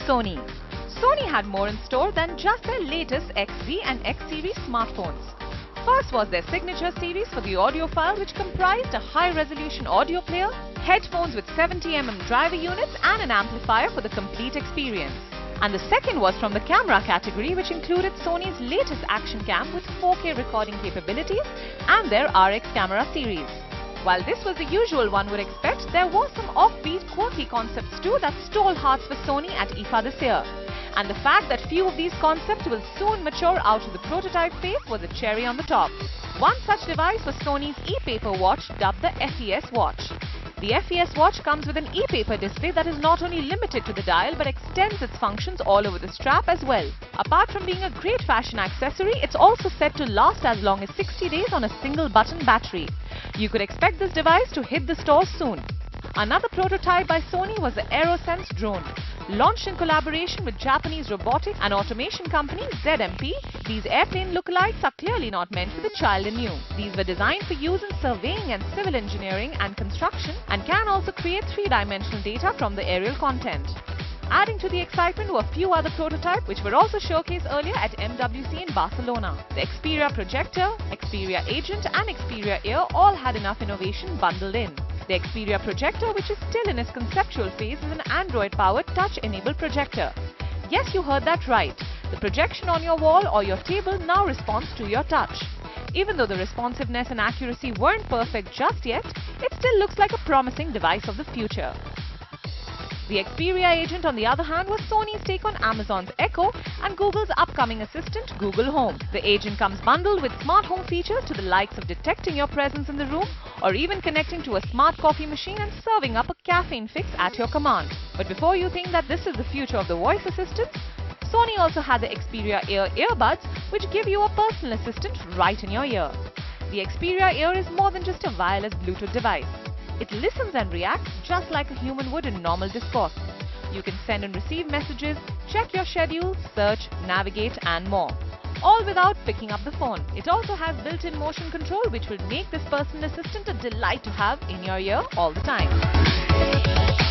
Sony. Sony had more in store than just their latest XZ and X series smartphones. First was their signature series for the audiophile, which comprised a high-resolution audio player, headphones with 70mm driver units and an amplifier for the complete experience. And the second was from the camera category, which included Sony's latest action cam with 4K recording capabilities and their RX camera series. While this was the usual one would expect, there were some offbeat, quirky concepts too that stole hearts for Sony at IFA this year. And the fact that few of these concepts will soon mature out of the prototype phase was a cherry on the top. One such device was Sony's e-paper watch, dubbed the FES watch. The FES watch comes with an e-paper display that is not only limited to the dial but extends its functions all over the strap as well. Apart from being a great fashion accessory, it's also set to last as long as 60 days on a single button battery. You could expect this device to hit the stores soon. Another prototype by Sony was the AeroSense drone. Launched in collaboration with Japanese robotic and automation company ZMP, these airplane lookalikes are clearly not meant for the child in you. These were designed for use in surveying and civil engineering and construction and can also create three-dimensional data from the aerial content. Adding to the excitement were a few other prototypes which were also showcased earlier at MWC in Barcelona. The Xperia Projector, Xperia Agent and Xperia Air all had enough innovation bundled in. The Xperia Projector, which is still in its conceptual phase, is an Android-powered touch-enabled projector. Yes, you heard that right. The projection on your wall or your table now responds to your touch. Even though the responsiveness and accuracy weren't perfect just yet, it still looks like a promising device of the future. The Xperia Agent, on the other hand, was Sony's take on Amazon's Echo and Google's upcoming assistant, Google Home. The Agent comes bundled with smart home features to the likes of detecting your presence in the room or even connecting to a smart coffee machine and serving up a caffeine fix at your command. But before you think that this is the future of the voice assistants, Sony also had the Xperia Air earbuds, which give you a personal assistant right in your ear. The Xperia Air is more than just a wireless Bluetooth device. It listens and reacts just like a human would in normal discourse. You can send and receive messages, check your schedule, search, navigate and more. All without picking up the phone. It also has built-in motion control, which will make this personal assistant a delight to have in your ear all the time.